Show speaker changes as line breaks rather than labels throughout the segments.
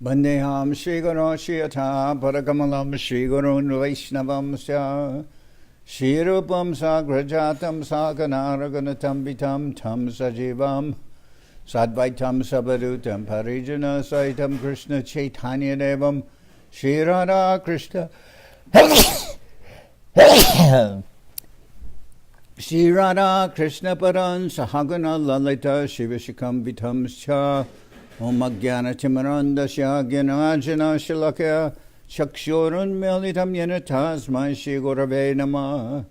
Vandeham Shri Guru Shiyata Parakamalam Shri Gurun Vaishnavam Sya Shri Rupam Sagrajatam Sakanaraganatam Vitam Tam Sajivam Sadvaitam Sabadutam Parijana Saitam Krishna Chaitanya Devam Shri Radha Krishna Shri Radha Krishna Paran Sahagana Lalita Shivashikam Vitam Scha Om Jnana Timarandasya Jnanajana Shalakya Chakshurun Melitam Yena Tasmai Shri Gurave Namah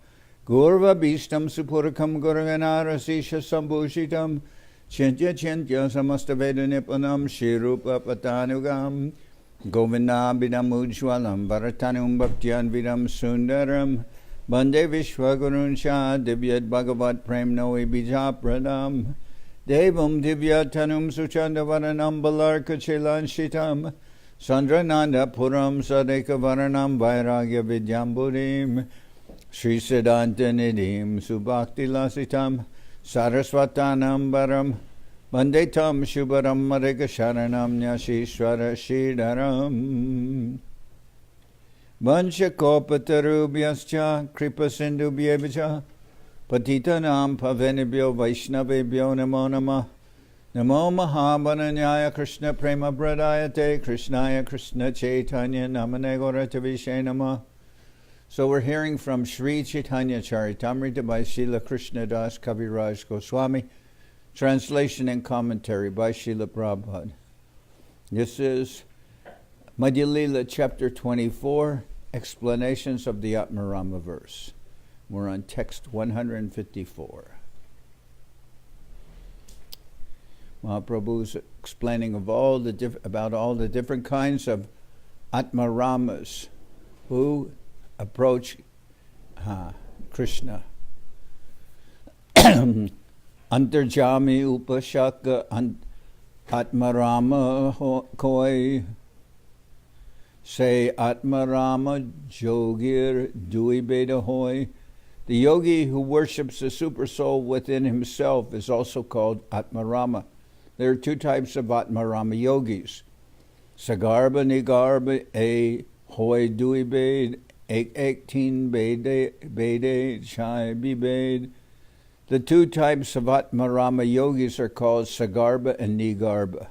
Gurva Bhistam Supurakam Guraganarasisha Sambhushitam Chintya Chintya Samasta Veda Nipanam Shri Rupa Patanugam Govinda Bidam Ujwalam Bharatanum Bhaktyan Vidam Sundaram Bande Vishwagurun Shah Divyat Bhagavat Prem Noi Bija Pradam Devam Divyatanum Suchandavaranam Balarka Chilanshitam Sandrananda Puram Sadeka Varanam Vairagya Vidyamburim Sri Siddhanta Nidhim Subhakti Lasitam Saraswatanam Baram Bandetam Shubharam Marika Sharanam Nyashishwara Shidaram Vansha Kopatarubhyascha Kripa Sindhubhyevacha Patitanam Pavenibhyo Vaishnavebhyo Namo Namah Namo Mahabharanyaya Krishna Prema Pradayate Krishnaya Krishna Chaitanya Namane Gauratavishe Namah. So we're hearing from Sri Chaitanya Charitamrita by Srila Krishna Das Kaviraj Goswami, translation and commentary by Srila Prabhupada. This is Madhya-lila chapter 24, explanations of the Atmarama verse. We're on text 154. Mahaprabhu is explaining about all the different kinds of Atmaramas who approach Krishna. Antarjami Upashaka Atmarama Koi Say Atmarama Jogir Dui Beda Hoy. The yogi who worships the supersoul within himself is also called Atmarama. There are two types of Atmarama yogis. Sagarba Nigarba A Hoy Dui Bed Ektin Bede Chai Bibed. The two types of Atmarama yogis are called Sagarba and Nigarba.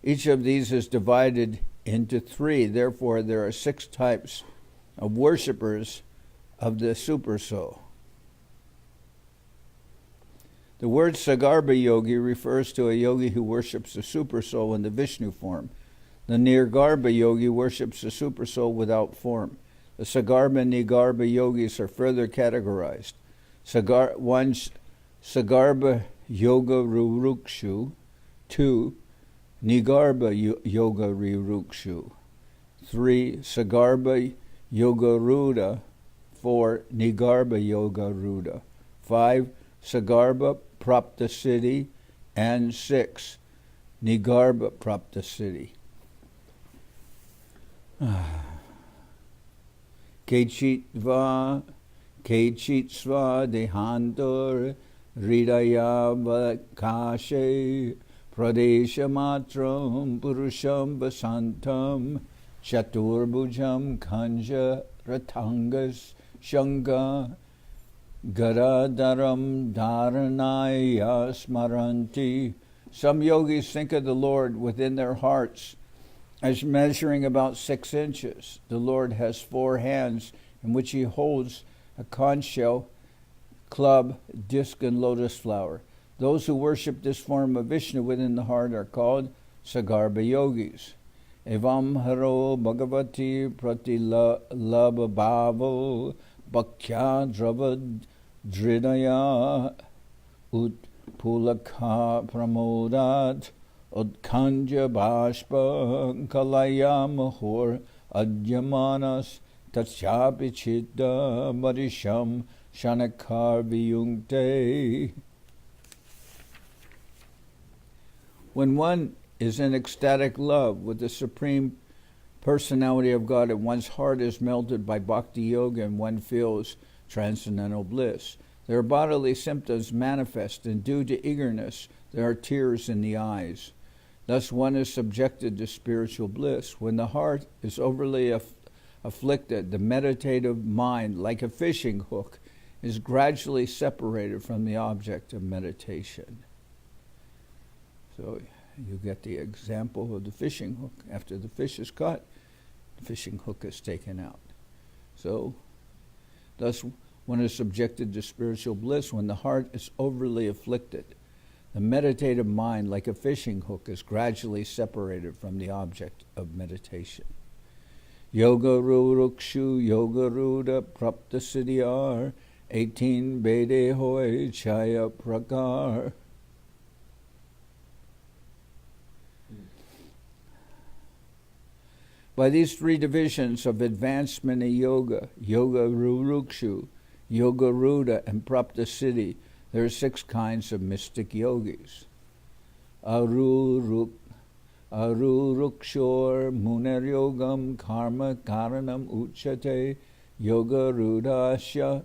Each of these is divided into three. Therefore, there are 6 types of worshippers of the supersoul. The word Sagarba yogi refers to a yogi who worships the supersoul in the Vishnu form. The Nirgarbha yogi worships the supersoul without form. The Sagarba and Nigarba yogis are further categorized. One, Sagarba Yoga Rurukshu. 2, Nigarba Yoga Rirukshu. 3, Sagarba Yoga Ruda. 4, Nigarba Yoga Ruda. 5, Sagarba Prapta Siddhi. And 6, Nigarba Prapta Siddhi. Kechitva Dehantor Hridaya Vakashe Pradesha Matram Purusham Vasantam Chaturbhujam Kanja Ratangas Shanga Garadaram Dharanaya Smaranti. Some yogis think of the Lord within their hearts as measuring about 6 inches. The Lord has 4 hands in which he holds a conch shell, club, disc, and lotus flower. Those who worship this form of Vishnu within the heart are called Sagarba yogis. Evam haro bhagavati pratilabha bhaktya dravad dridaya utpulakha pramodat udkanja bhashpa kalaya mahor adyamanas tatsyapi chitta marisham shanakar viyunkte. When one is in ecstatic love with the Supreme Personality of God and one's heart is melted by Bhakti Yoga and one feels transcendental bliss, their bodily symptoms manifest, and due to eagerness, there are tears in the eyes. Thus one is subjected to spiritual bliss. When the heart is overly afflicted, the meditative mind, like a fishing hook, is gradually separated from the object of meditation. So you get the example of the fishing hook. After the fish is caught, the fishing hook is taken out. So, thus one is subjected to spiritual bliss when the heart is overly afflicted. The meditative mind, like a fishing hook, is gradually separated from the object of meditation. Yoga rurukshu, yoga ruda, prapta siddhyar, 18 bede hoy chaya prakar. By these three divisions of advancement in yoga, yoga rurukshu, yoga ruda, and prapta siddhi, there are 6 kinds of mystic yogis. Arurukshor muner yogam karma karanam uchate yoga rudasya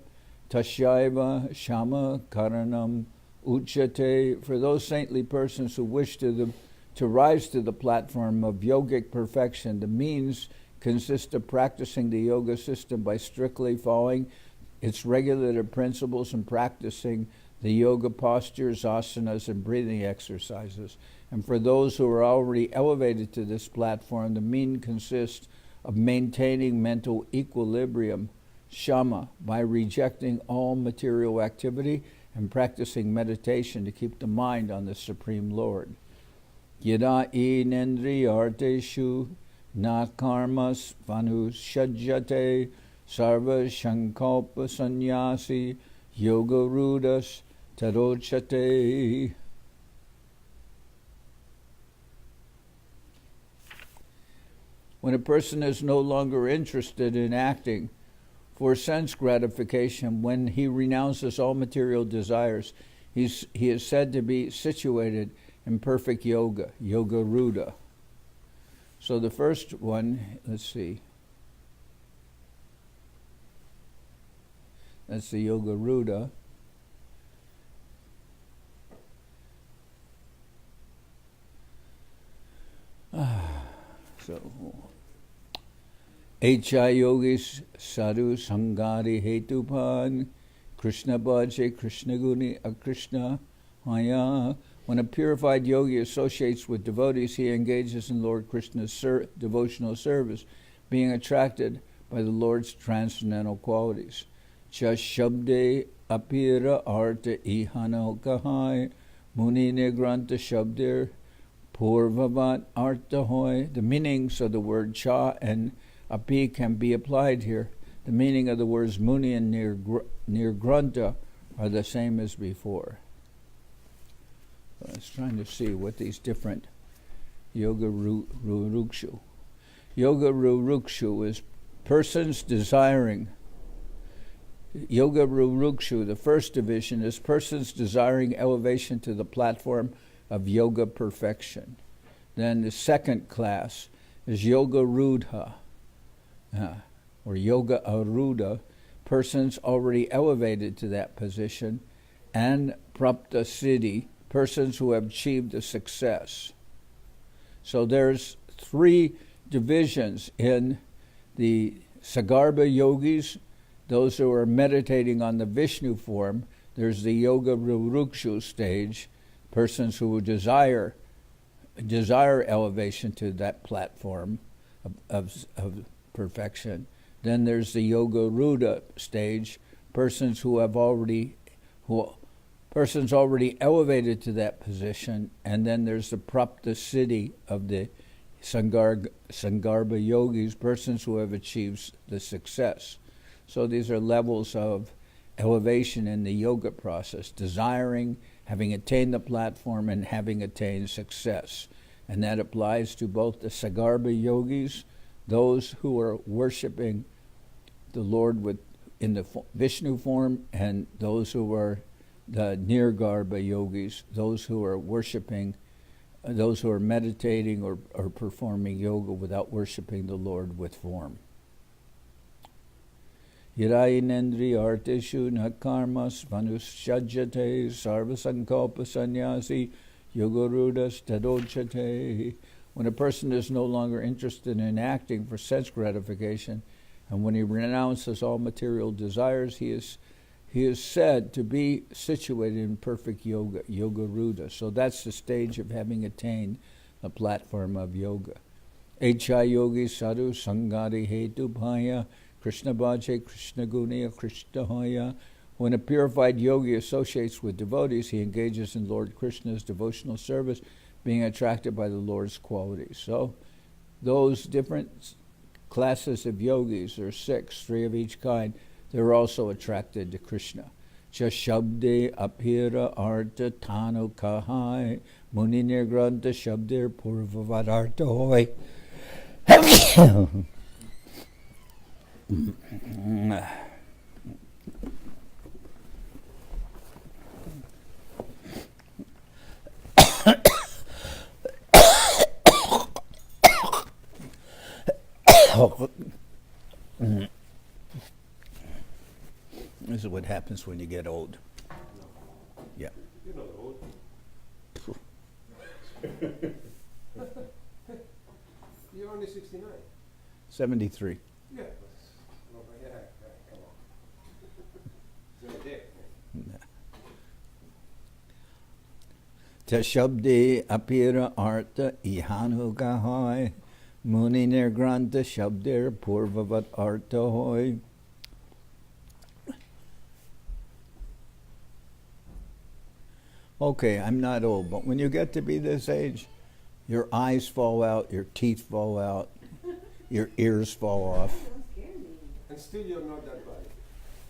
tasyaiva shama karanam uchate. For those saintly persons who wish to rise to the platform of yogic perfection, the means consist of practicing the yoga system by strictly following its regulative principles and practicing the yoga postures, asanas, and breathing exercises. And for those who are already elevated to this platform, the mean consists of maintaining mental equilibrium, shama, by rejecting all material activity and practicing meditation to keep the mind on the Supreme Lord. Yada inendriyarteshu na karmas vanu shajjate sarva shankalpa sannyasi yoga rudas tarochate. When a person is no longer interested in acting for sense gratification, when he renounces all material desires, he is said to be situated in perfect yoga, yoga ruda. So the first one, let's see. That's the yoga ruda. So, H.I. yogis sadhu sangari hetupan Krishna bhaje Krishna guni akrishna haya. When a purified yogi associates with devotees, he engages in Lord Krishna's devotional service, being attracted by the Lord's transcendental qualities. Cha shabde apira arta ihana kahai muni negranta shabdir purvavat arta hoy. The meanings of the word cha and api can be applied here. The meaning of the words muni and nirgranta are the same as before. I was trying to see what these different yoga rurukshu. Yoga rurukshu is persons desiring. Yoga rurukshu, the first division, is persons desiring elevation to the platform of yoga perfection. Then the second class is yoga rudha, or yoga aruda, persons already elevated to that position, and prapta siddhi, persons who have achieved a success. So there's 3 divisions in the Sagarbha yogis, those who are meditating on the Vishnu form. There's the yoga rurukshu stage, persons who desire elevation to that platform of perfection. Then there's the yoga ruda stage, persons already elevated to that position. And then there's the prapta siddhi of the Sangarbha yogis, persons who have achieved the success. So these are levels of elevation in the yoga process, desiring, having attained the platform, and having attained success. And that applies to both the Sagarbha yogis, those who are worshiping the Lord in the Vishnu form, and those who are the Nirgarbha yogis, those who are worshiping, those who are meditating or performing yoga without worshiping the Lord with form. Yirainendri arteshu nakarmas vanushajate sarvasankalpa sannyasi yogarudas tadochate. When a person is no longer interested in acting for sense gratification, and when he renounces all material desires, he is said to be situated in perfect yoga, yogaruda. So that's the stage of having attained the platform of yoga. Echa yogi sadhu sangari hetu bhaya Krishna bhaje Krishna gunaya Krishna hoya. When a purified yogi associates with devotees, he engages in Lord Krishna's devotional service, being attracted by the Lord's qualities. So those different classes of yogis, there are 6, 3 of each kind, they're also attracted to Krishna. Shabde apira arta tanu kahai muni nirgranta shabdir purvavarta hoy. This is what happens when you get old. Yeah.
You're not old. 69.
73.
Yeah. Come on. You're a dick.
Tashabde apira arta ihanu gahai muni nirgranta shabdir purvavat arta hoy. Okay, I'm not old, but when you get to be this age, your eyes fall out, your teeth fall out, your ears fall off.
And still you're not that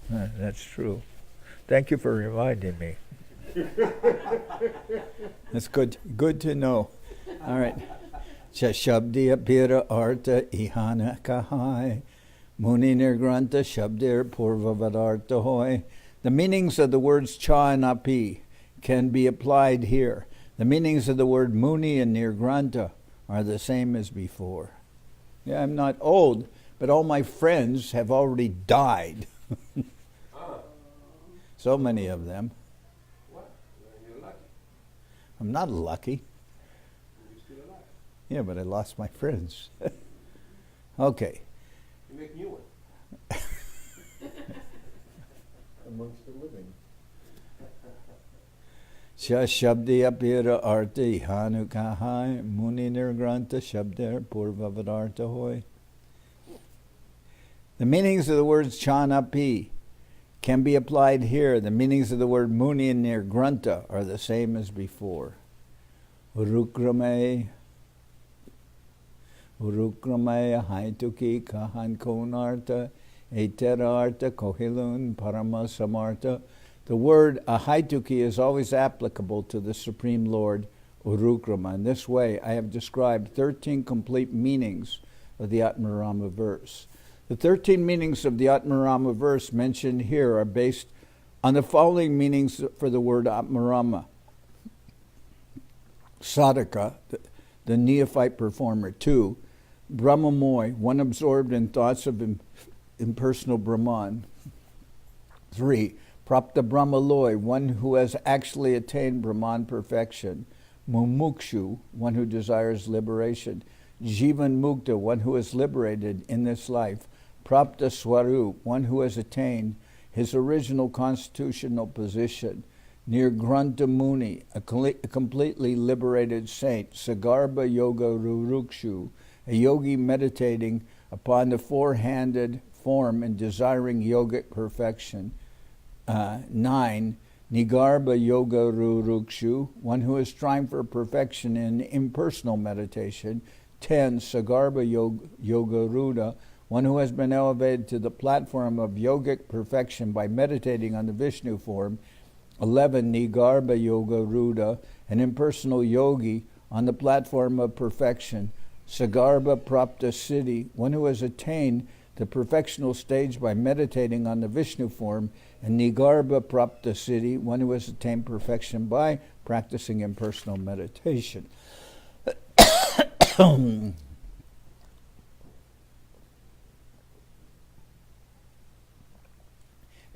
bad.
That's true. Thank you for reminding me. That's good to know. All right. Shabdiya pira arta ihana kahai muni nirgranta shabdir purvavadarta hoy. The meanings of the words cha and api can be applied here. The meanings of the word muni and nirgranta are the same as before. Yeah, I'm not old, but all my friends have already died. So many of them.
What? You're lucky.
I'm not lucky.
You're still alive.
Yeah, but I lost my friends. Okay.
You make new one. Amongst the living.
Shabdi apira arti hanu kahai muni nirgranta shabdir purvavadarta hoy. The meanings of the words chanapi can be applied here. The meanings of the word muni and nirgranta are the same as before. Urukrame haituki kahan konarta eterarta kohilun paramasamarta. The word ahaituki is always applicable to the Supreme Lord, Urukrama. In this way, I have described 13 complete meanings of the Atmarama verse. The 13 meanings of the Atmarama verse mentioned here are based on the following meanings for the word Atmarama. Sadhaka, the neophyte performer. 2, Brahmamoy, one absorbed in thoughts of impersonal Brahman. 3, Prapta Brahmaloy, one who has actually attained Brahman perfection. Mumukshu, one who desires liberation. Jivan Mukta, one who is liberated in this life. Prapta Swarup, one who has attained his original constitutional position. Nirgranta Muni, a completely liberated saint. Sagarbha Yoga Rurukshu, a yogi meditating upon the four-handed form and desiring yogic perfection. 9, Nigarbha Yoga Rurukshu, one who is trying for perfection in impersonal meditation. 10, Sagarbha Yoga Ruda, one who has been elevated to the platform of yogic perfection by meditating on the Vishnu form. 11, Nigarbha Yoga Ruda, an impersonal yogi on the platform of perfection. Sagarbha Prapta Siddhi, one who has attained the perfectional stage by meditating on the Vishnu form. And Nigarbha Prapta Siddhi, one who has attained perfection by practicing impersonal meditation.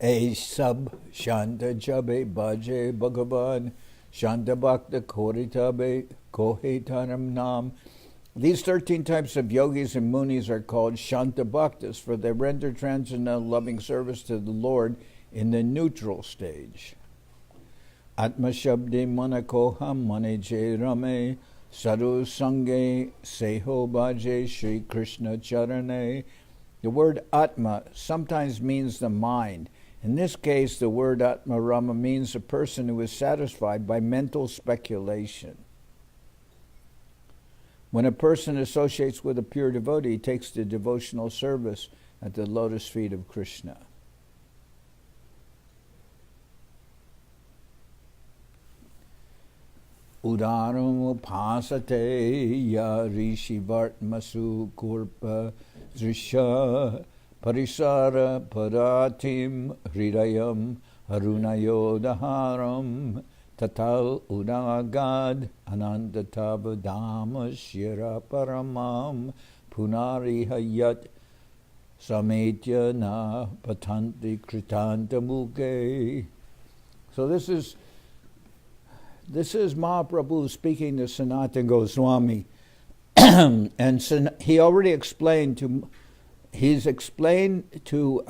A sab shanta jabe bhaje bhagavan Shanta Bhakta Koritabe Kohetaram Nam. These 13 types of yogis and munis are called Shanta Bhaktas, for they render transcendental loving service to the Lord in the neutral stage. Atma Shabde Manakoham Maneje Rame Sadhu Sange Seho Bhaje Sri Krishna Charane. The word Atma sometimes means the mind. In this case, the word Atmarama means a person who is satisfied by mental speculation. When a person associates with a pure devotee, he takes the devotional service at the lotus feet of Krishna. Udaram upasate ya rishi vartmasu kurpa drisha parisara paratim hridayam arunayodaharam tatal udagad anandatabadama shira paramam punari hayat sametya na patanti kritanta muke. So this is Mahaprabhu speaking to Sanatan Goswami, and he's explained to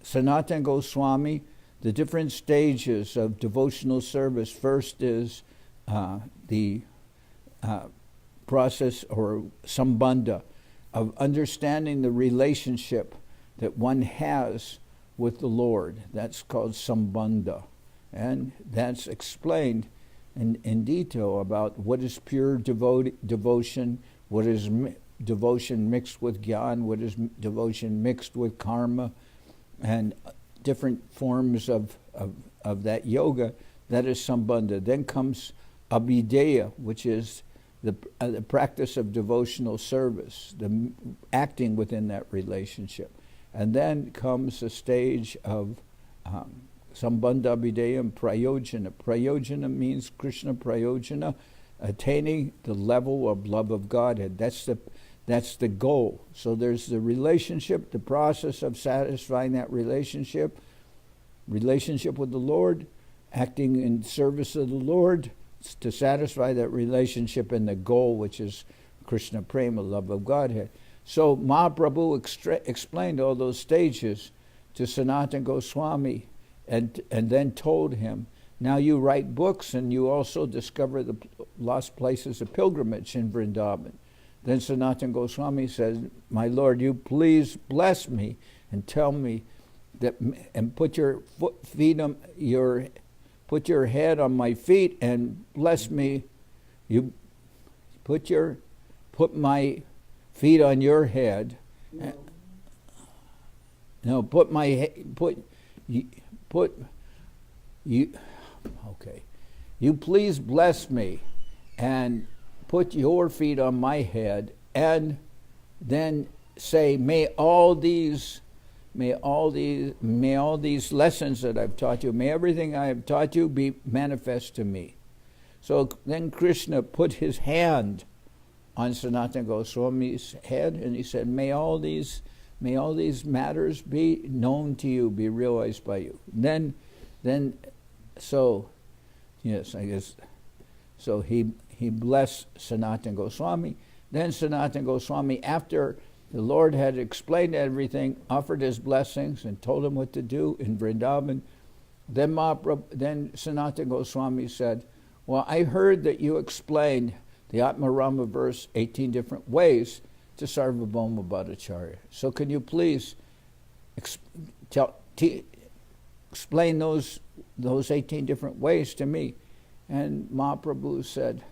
Sanatan Goswami the different stages of devotional service. First is the process or sambandha of understanding the relationship that one has with the Lord. That's called sambandha, and that's explained in detail about what is pure devotion, what is devotion mixed with gyan, what is devotion mixed with karma, and different forms of that yoga. That is sambandha. Then comes abhideya, which is the practice of devotional service, the acting within that relationship. And then comes a stage of Sambandha, Abhideya, and Prayojana. Prayojana means Krishna Prayojana, attaining the level of love of Godhead. That's the goal. So there's the relationship, the process of satisfying that relationship with the Lord, acting in service of the Lord to satisfy that relationship, and the goal, which is Krishna Prema, love of Godhead. So Mahaprabhu explained all those stages to Sanatan Goswami, and then told him, now you write books and you also discover the lost places of pilgrimage in Vrindavan. Then Sanatan Goswami said, my Lord, you please bless me and tell me that, and put your head on my feet and bless me. You put my feet on your head. No, you please bless me and put your feet on my head, and then say, may all these lessons that I've taught you, may everything I have taught you be manifest to me. So then Krishna put his hand on Sanatan Goswami's head, and he said, may all these matters be known to you, be realized by you. So he blessed Sanatan Goswami. Then Sanatan Goswami, after the Lord had explained everything, offered his blessings and told him what to do in Vrindavan. Then Sanatan Goswami said, well, I heard that you explained the Atmarama verse 18 different ways to Sarvabhauma Bhattacharya. So can you please explain those 18 different ways to me? And Mahaprabhu said,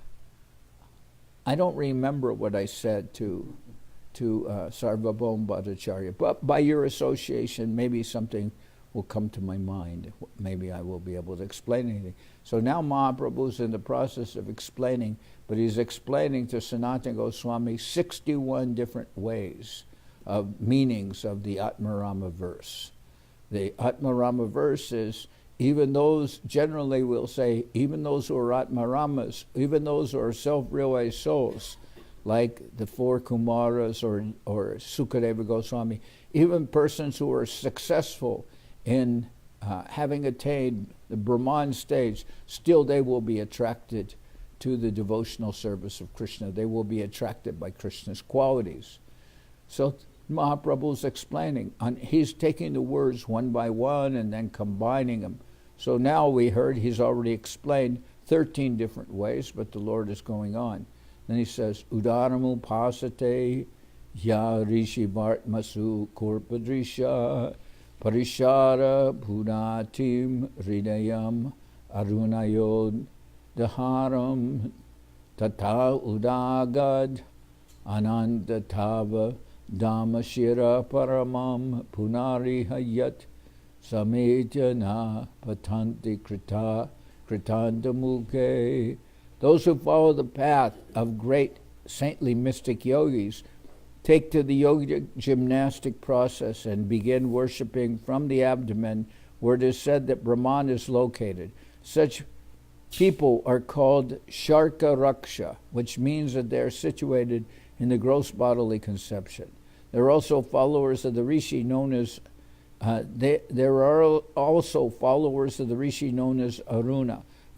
I don't remember what I said to Sarvabhauma Bhattacharya, but by your association, maybe something will come to my mind. Maybe I will be able to explain anything. So now Mahaprabhu's in the process of explaining, but he's explaining to Sanatan Goswami 61 different ways of meanings of the Atmarama verse. The Atmarama verse is, even those, generally we'll say, even those who are Atmaramas, even those who are self-realized souls, like the four Kumaras or Sukadeva Goswami, even persons who are successful in having attained the Brahman stage, still they will be attracted to the devotional service of Krishna. They will be attracted by Krishna's qualities. So Mahaprabhu is explaining, he's taking the words one by one and then combining them. So now we heard he's already explained 13 different ways, but the Lord is going on. Then he says, Udaramu pasate ya rishi vartmasu korpadrisha parishara bhunatim hridayam arunayod daharam tata udagad anantatava Dhamashira paramam punari hayat samejana patanti kritandamuke. Those who follow the path of great saintly mystic yogis take to the yogic gymnastic process and begin worshipping from the abdomen where it is said that Brahman is located. Such people are called Sharka Raksha, which means that they are situated in the gross bodily conception. There are also followers of the rishi known as Aruna.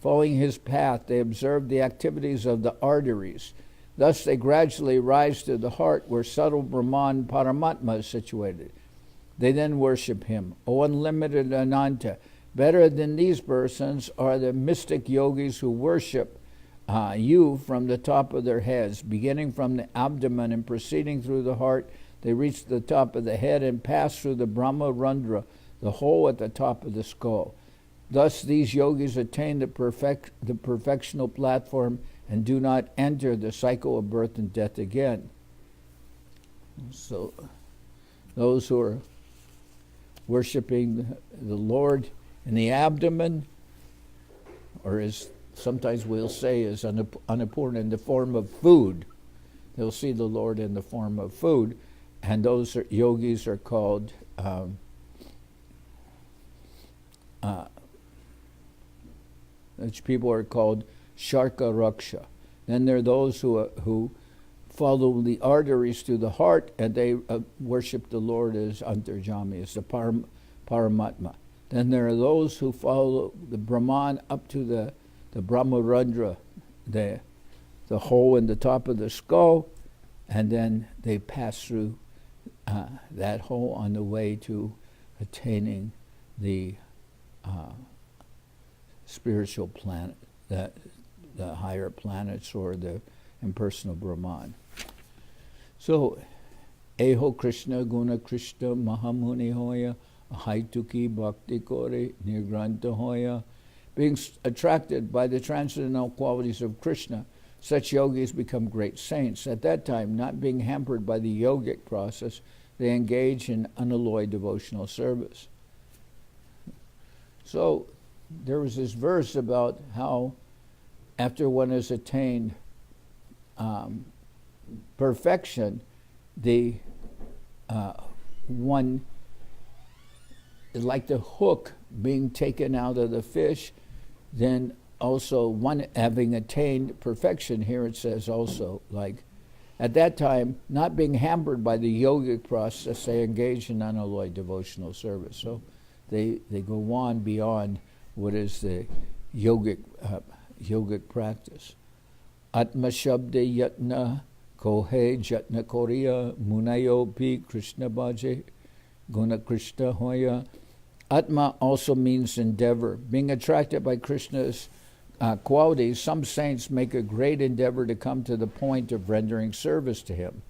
Following his path, they observe the activities of the arteries. Thus, they gradually rise to the heart where subtle Brahman Paramatma is situated. They then worship him. O unlimited Ananta, better than these persons are the mystic yogis who worship you from the top of their heads, beginning from the abdomen and proceeding through the heart. They reach the top of the head and pass through the Brahma Randra, the hole at the top of the skull. Thus, these yogis attain the perfectional platform and do not enter the cycle of birth and death again. So, those who are worshiping the Lord in the abdomen, or as sometimes we'll say is Annapurna, in the form of food. They'll see the Lord in the form of food, and those yogis are called which people are called Sharka Raksha. Then there are those who follow the arteries to the heart, and they worship the Lord as Antarjami, as the Paramatma. Then there are those who follow the Brahman up to the Brahmarandra, the hole in the top of the skull, and then they pass through that hole on the way to attaining the spiritual planet, the higher planets, or the impersonal Brahman. So, Eho Krishna Guna Krishna Mahamuni Hoya Haituki Bhakti Kore Nirgranta Hoya. Being attracted by the transcendental qualities of Krishna, such yogis become great saints. At that time, not being hampered by the yogic process, they engage in unalloyed devotional service. So, there was this verse about how after one has attained perfection, one is like the hook being taken out of the fish. Then also one having attained perfection, here it says also, like at that time, not being hampered by the yogic process, they engage in unalloyed devotional service. So they go on beyond what is the yogic practice. Atma Shabde Yatna Kohe Jatna Korea Munayo Pi Krishna Bhaje Guna Krishna Hoya. Atma also means endeavor. Being attracted by Krishna's qualities, some saints make a great endeavor to come to the point of rendering service to him.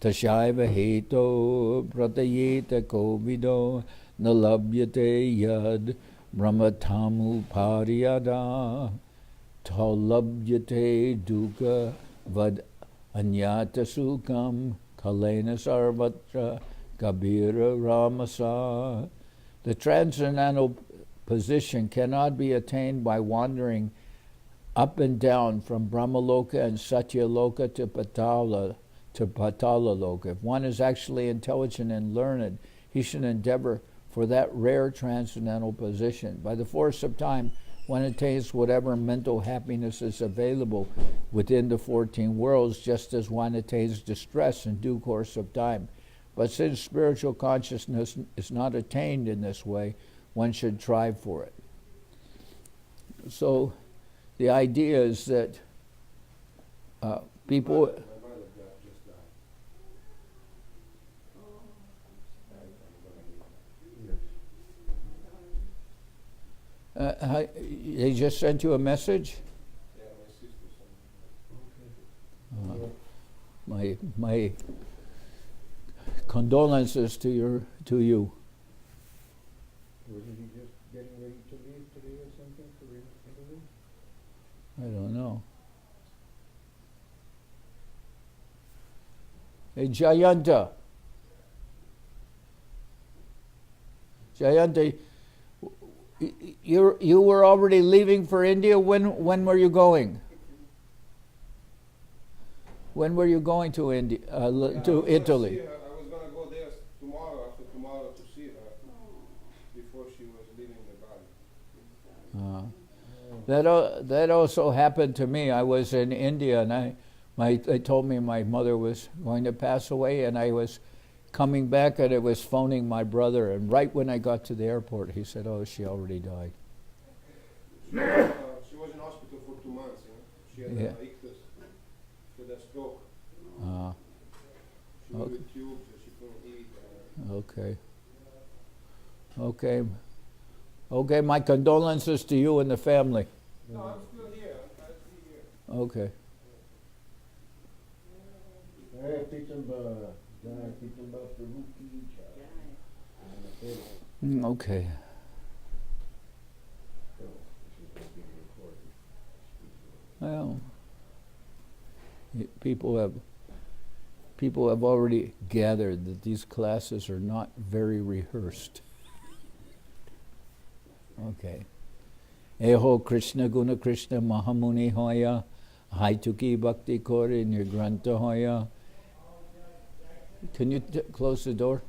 Tashaiva heto pratayeta kovido nalabhyate yad brahmatamu pariyada talabhyate dukkha vad anyata sukam kalena sarvatra kabira ramasa. The transcendental position cannot be attained by wandering up and down from Brahmaloka and Satyaloka to Patala Loka. If one is actually intelligent and learned, he should endeavor for that rare transcendental position. By the force of time, one attains whatever mental happiness is available within the 14 worlds, just as one attains distress in due course of time. But since spiritual consciousness is not attained in this way, one should try for it. So the idea is that people...
My mother just died.
they just sent you a message?
Yeah, my sister sent me.
My condolences to you.
Wasn't he just getting ready to leave today or something for Italy?
I don't know. Hey, Jayanta, you were already leaving for India. When were you going? When were you going to India? To Italy?
I was going to go there tomorrow, after tomorrow, to see her before she was leaving the body.
That also happened to me. I was in India, and they told me my mother was going to pass away, and I was coming back, and I was phoning my brother. And right when I got to the airport, he said, "Oh, she already died."
She was in hospital for 2 months. She had a ictus. She had a stroke. She was with tubes, and she couldn't eat.
Okay, my condolences to you and the family.
No, I'm still here. I'm still here.
Okay. Okay. Well, people have already gathered that these classes are not very rehearsed. Okay. Eho Krishna Guna Krishna Mahamuni Hoya Haituki Bhakti Kori Nirgranta Hoya. Can you close the door?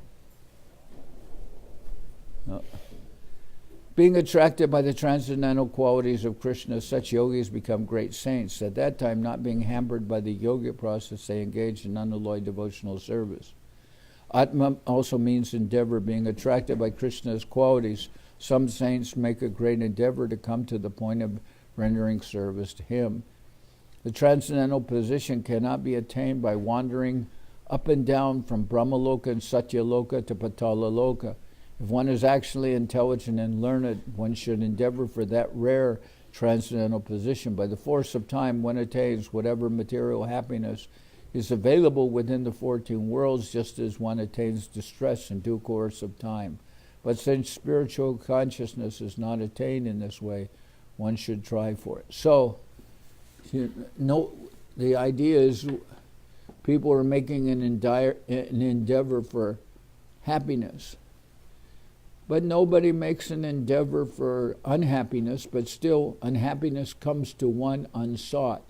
No. Being attracted by the transcendental qualities of Krishna, such yogis become great saints. At that time, not being hampered by the yogic process, they engage in unalloyed devotional service. Atma also means endeavor, being attracted by Krishna's qualities. Some saints make a great endeavor to come to the point of rendering service to him. The transcendental position cannot be attained by wandering up and down from Brahmaloka and Satyaloka to Patalaloka. If one is actually intelligent and learned, one should endeavor for that rare transcendental position. By the force of time, one attains whatever material happiness is available within the 14 worlds, just as one attains distress in due course of time. But since spiritual consciousness is not attained in this way, one should try for it. So, the idea is people are making an endeavor for happiness. But nobody makes an endeavor for unhappiness, but still unhappiness comes to one unsought.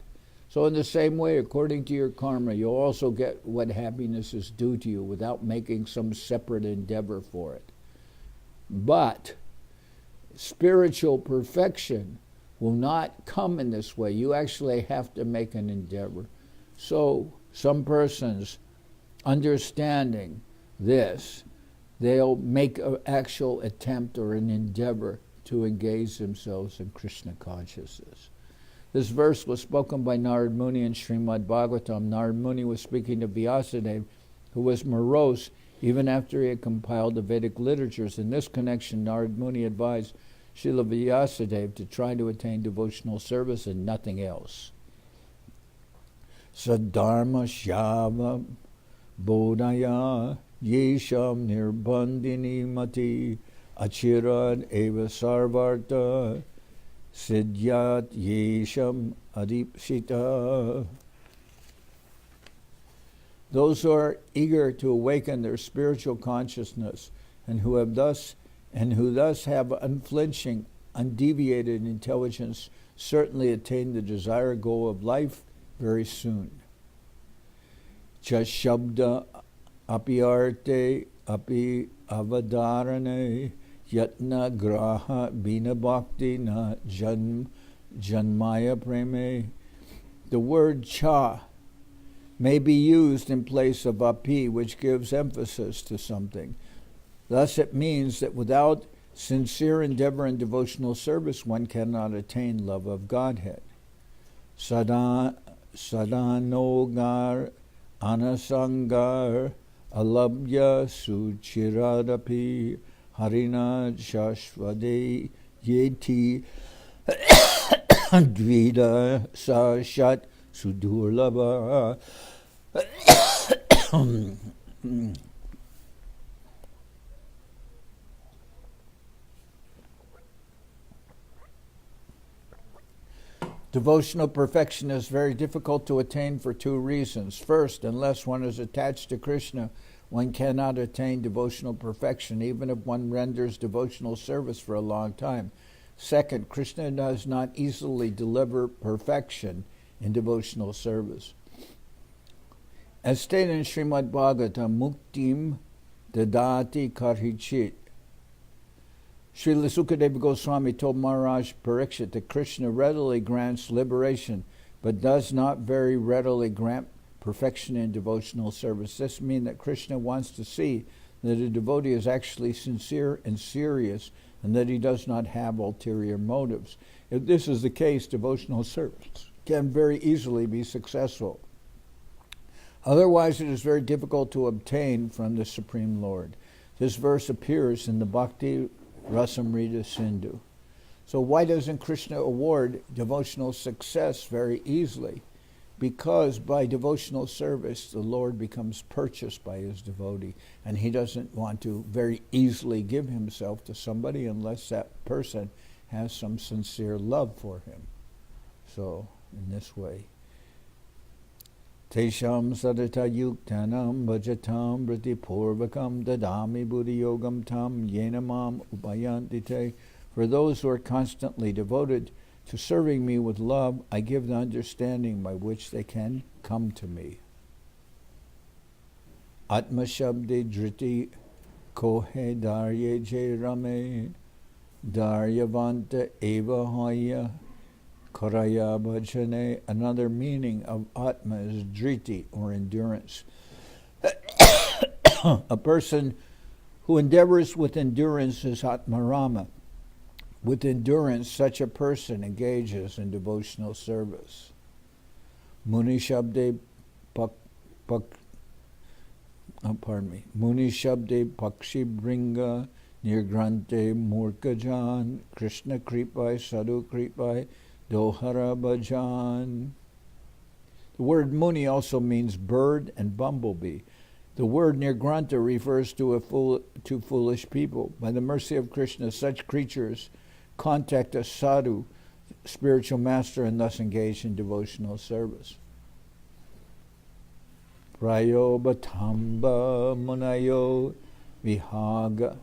So in the same way, according to your karma, you'll also get what happiness is due to you without making some separate endeavor for it. But spiritual perfection will not come in this way. You actually have to make an endeavor. So some persons understanding this, they'll make an actual attempt or an endeavor to engage themselves in Krishna consciousness. This verse was spoken by Narad Muni in Srimad Bhagavatam. Narad Muni was speaking to Vyasadeva, who was morose even after he had compiled the Vedic literatures. In this connection, Narad Muni advised Srila Vyasadeva to try to attain devotional service and nothing else. Sadharma Shava Bodhaya Yesham Nirbandini Mati Achirad Eva Sarvarta Siddhyat Yesham Adipsita. Those who are eager to awaken their spiritual consciousness and who thus have unflinching, undeviated intelligence certainly attain the desired goal of life very soon. Chashabda api arte api avadarane yatna graha bina bhakti na janmaya preme. The word cha may be used in place of api, which gives emphasis to something. Thus it means that without sincere endeavor in devotional service, one cannot attain love of Godhead. Sadanogar anasangar alabhya suchiradapi harina shashvade yeti dvida sashat sudurlabha. Devotional perfection is very difficult to attain for two reasons. First, unless one is attached to Krishna, one cannot attain devotional perfection, even if one renders devotional service for a long time. Second, Krishna does not easily deliver perfection in devotional service. As stated in Srimad Bhagavatam, Muktim Dadati Karhichit, Srila Sukadeva Goswami told Maharaj Parikshit that Krishna readily grants liberation, but does not very readily grant perfection in devotional service. This means that Krishna wants to see that a devotee is actually sincere and serious, and that he does not have ulterior motives. If this is the case, devotional service can very easily be successful. Otherwise, it is very difficult to obtain from the Supreme Lord. This verse appears in the Bhakti Rasamrita Sindhu. So why doesn't Krishna award devotional success very easily? Because by devotional service, the Lord becomes purchased by his devotee, and he doesn't want to very easily give himself to somebody unless that person has some sincere love for him. So, in this way, Tesham sadata yuktanam bhajatam briti purvakam dadami buddhi yogam tam yenamam upayantite. For those who are constantly devoted to serving me with love, I give the understanding by which they can come to me. Atma shabde driti kohe darye je rame daryavanta eva haya Karaya bhajane. Another meaning of Atma is driti, or endurance. A person who endeavors with endurance is Atmarama. With endurance, such a person engages in devotional service. Muni shabde Muni shabde pakshi bringa nirgrante murkajan Krishna kripai sadhu kripai Dohara Bhajan. The word Muni also means bird and bumblebee. The word Nirgranta refers to foolish people. By the mercy of Krishna, such creatures contact a sadhu, spiritual master, and thus engage in devotional service. Prayobatamba munayo vihaga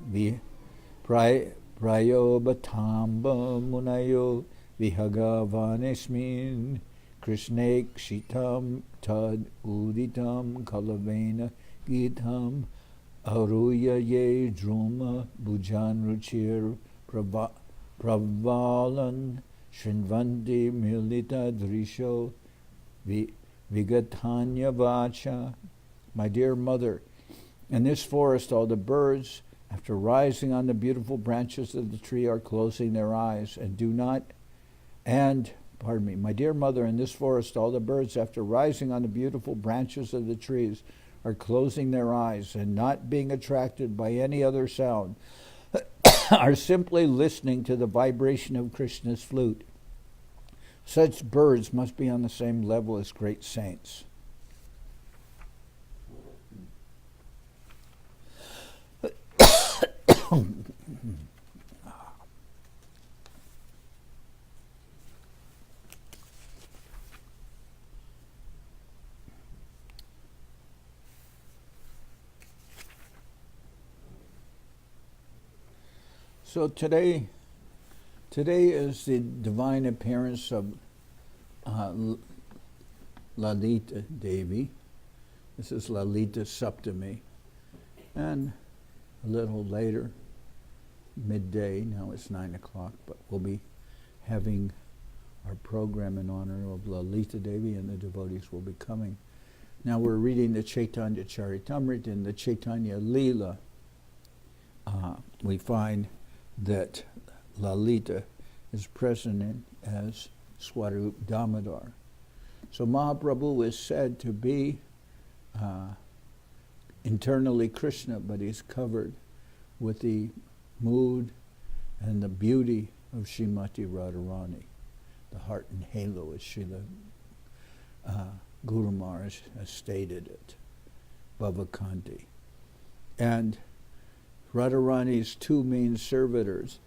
Prayobatamba munayo Vihagavanesmin Krishnek Shitam Tad Uditam Kalavena Gitam Aruya Ye Druma Bujan Ruchir Pravalan Srinvandi Milita Drisho Vigatanya Vacha. My dear mother, in this forest all the birds, after rising on the beautiful branches of the tree, are closing their eyes my dear mother, in this forest all the birds, after rising on the beautiful branches of the trees, are closing their eyes and not being attracted by any other sound, are simply listening to the vibration of Krishna's flute. Such birds must be on the same level as great saints. So today is the divine appearance of Lalita Devi. This is Lalita Saptami. And a little later, midday, now it's 9 o'clock, but we'll be having our program in honor of Lalita Devi, and the devotees will be coming. Now we're reading the Chaitanya Charitamrita. In the Chaitanya-lila, we find that Lalita is present in as Swarup Damodar. So Mahaprabhu is said to be internally Krishna, but he's covered with the mood and the beauty of Srimati Radharani, the heart and halo, as Srila Guru Maharaj has stated it, Bhavakanti. And Radharani's two main servitors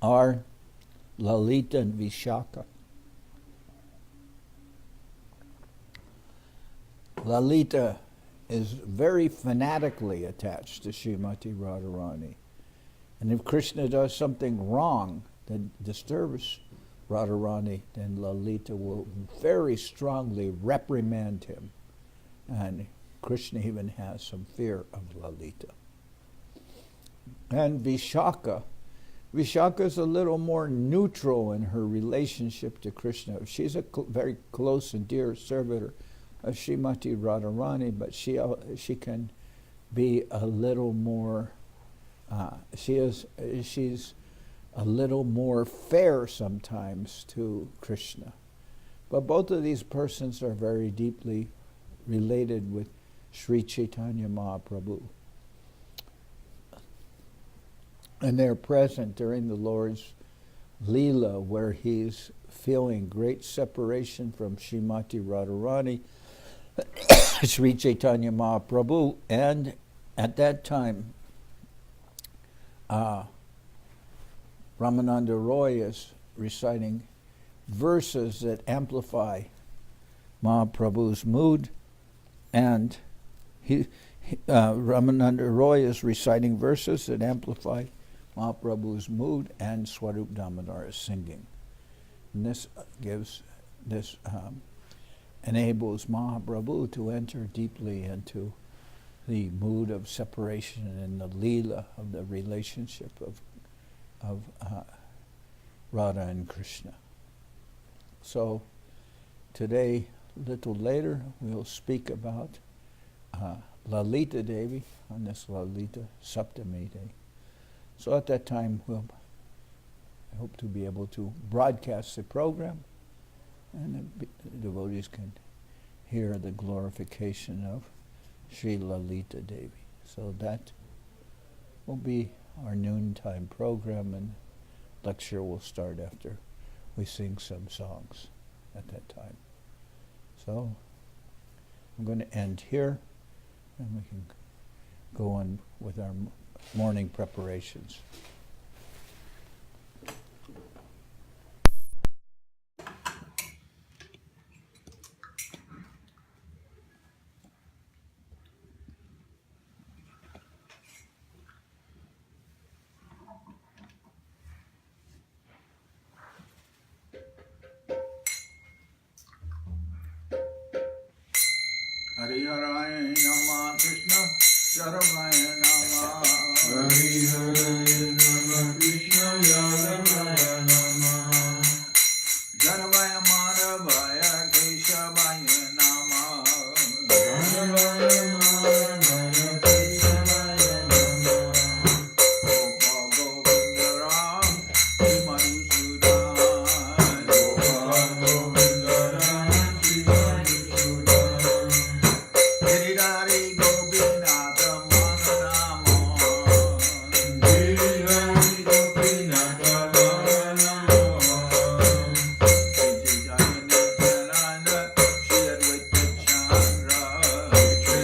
are Lalita and Vishaka. Lalita is very fanatically attached to Srimati Radharani. And if Krishna does something wrong that disturbs Radharani, then Lalita will very strongly reprimand him. And Krishna even has some fear of Lalita. And Vishaka is a little more neutral in her relationship to Krishna. She's a very close and dear servitor of Srimati Radharani, but she can be a little more. She's a little more fair sometimes to Krishna. But both of these persons are very deeply related with Sri Chaitanya Mahaprabhu. And they're present during the Lord's Leela, where he's feeling great separation from Srimati Radharani, Sri Chaitanya Mahaprabhu, and at that time, Ramananda Roy is reciting verses that amplify Mahaprabhu's mood, and Ramananda Roy is reciting verses that amplify Mahaprabhu's mood, and Swarup Damodar is singing. And this enables Mahaprabhu to enter deeply into the mood of separation and the Leela of the relationship of Radha and Krishna. So today, a little later, we'll speak about Lalita Devi on this Lalita Saptami Day. So at that time, I hope to be able to broadcast the program, and the devotees can hear the glorification of Sri Lalita Devi. So that will be our noontime program, and lecture will start after we sing some songs at that time. So I'm going to end here, and we can go on with our morning preparations. Hari Haraya Nama Krishna Charamaya Nama Hari Haraya Nama Krishna Charamaya Nama Janavaya Madhavaya Keshavaya Nama Janavaya Madhavaya Keshavaya Nama Gopa Govinda Ram Madhusudan Gopa Govinda Ram Madhusudan Giridhari Gopinatha Mananamo Giridhari Gopinatha Mananamo Sri Chaitanya Nityananda Shri Advaita Chandra Sri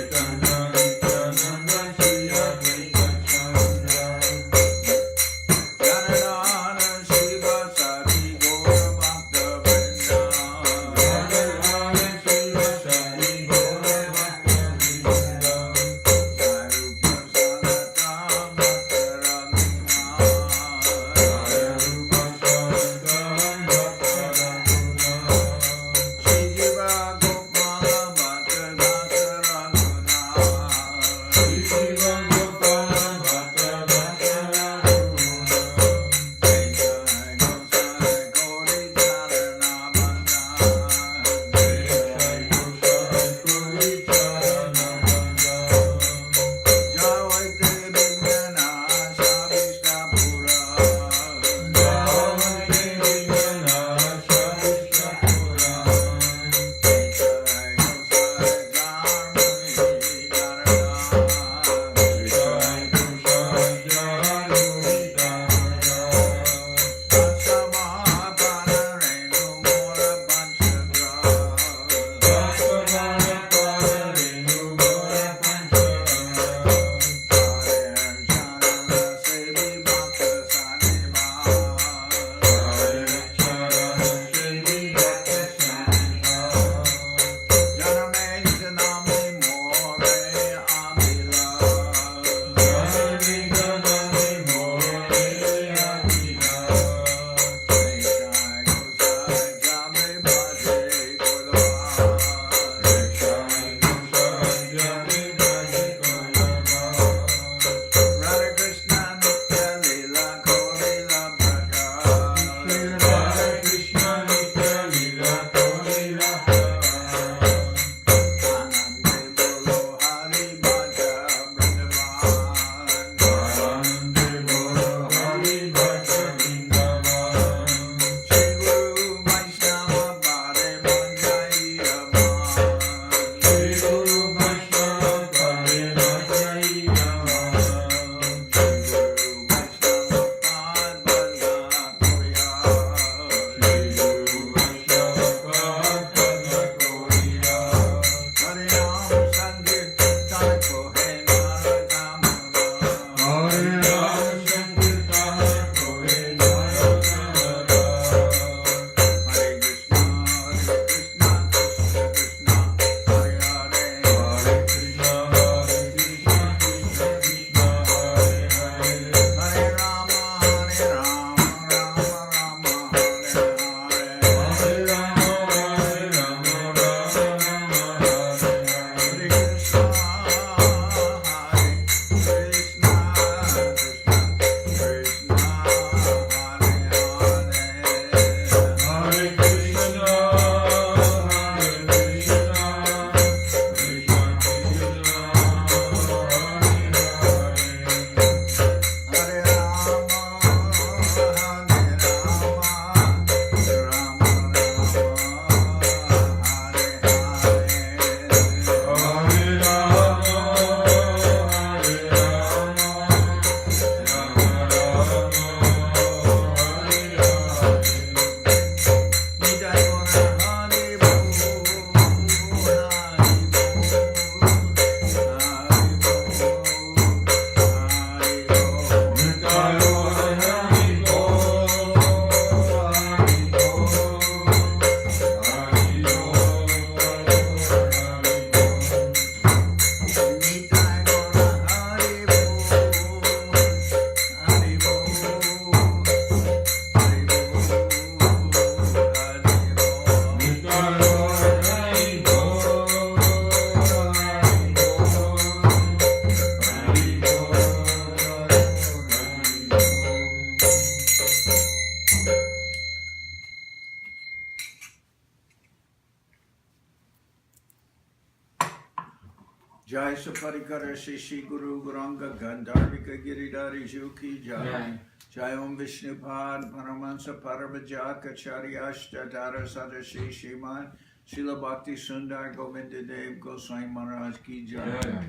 Jai Saparikara Shishi Guru Guranga Gandharvika Giridhari Juki Jai. Jai Om Vishnupad Paramahansa Paramajaka Charyashta Dara Sadashi Shiman Srila Bhakti Sundar Govinda Dev Goswami Maharaj Ki Jai.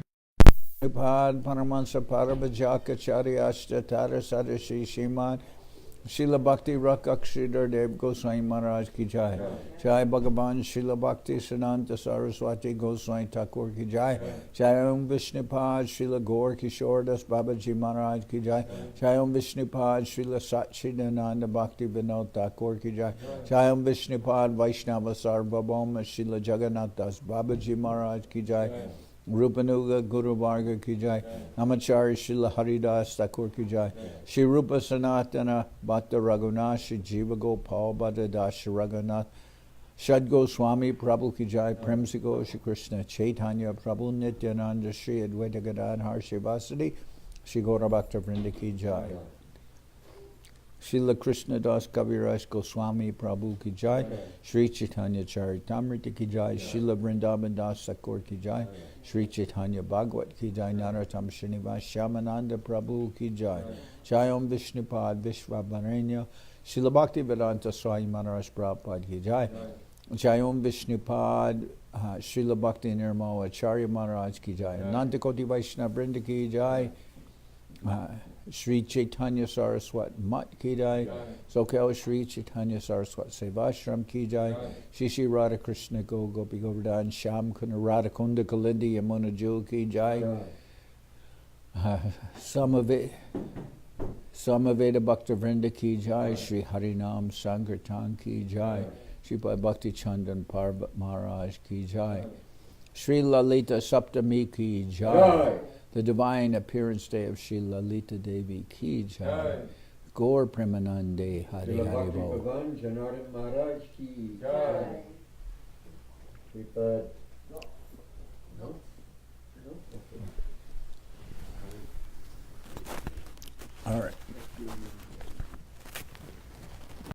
Sripad Paramahansa Paramajaka Charyashta Dara Sadashi Shiman Srila Bhakti Rakshidhar Dev Goswami Maharaj Ki Jai. Jai Bhagavan Srila Bhakti Siddhanta Saraswati Goswami Thakur Ki Jai. Jai Om Vishnupad Srila Gaur Kishore Das Babaji Maharaj Ki Jai. Jai Om Vishnupad Srila Satchidananda Bhakti Vinod Thakur Ki Jai. Jai Om Vishnupad Vaishnava Sarvabhauma Srila Jagannath Das Babaji Maharaj Ki Jai. Rupanuga Guru Varga Ki Jai. Namachari Srila Haridas Thakur Ki Jai. Shri Rupa Sanatana Bhatta Raghunath Shri Jiva Gopal Bhatta Das Raghunath Shad Goswami Prabhu Ki Jai. Premsiko Shri Krishna Chaitanya Prabhu Nityananda Shri Advaita Gadadhar Shri Vasadi Shri Gaura Bhakta Vrinda Ki Jai. Srila Krishna Das Kaviraj Goswami Prabhu Ki Jai. Sri Chaitanya Charitamrita Ki Jai. Srila Vrindavan Das Thakur Ki Jai. Sri Chaitanya Bhagavat Ki Jai. Narottam Srinivas Shyamananda Prabhu Ki Jai. Jai Om Vishnupad Vishwabaranya Srila Bhakti Vedanta Swami Maharaj Prabhupada Ki Jai. Jai Om Vishnupad Srila Bhakti Nirmala Acharya Maharaj Ki Jai. Nantakoti Vaishnava Vrinda Ki Jai. Sri Chaitanya Saraswat Mat Ki Jai. Soquel Sri Chaitanya Saraswat Seva Ashram Ki Jai. Shri Radha Krishna Go Gopi Govardhan Sham Kuna Radha Kunda Kalindi Yamuna Jul Ki Jai. Samaveda Bhakta Vrinda Ki Jai. Sri Harinam Sankirtan Ki Jai. Sri Bhakti Chandan Parvat Maharaj Ki Jai. Sri Lalita Saptami Ki Jai. The divine appearance day of Sri Lalita Devi Ki Jai. Gaur Premanande Hari Hari Bo.
Pavan, Janardan Maharaj Ki Jai. Sripad. No? Okay.
All right.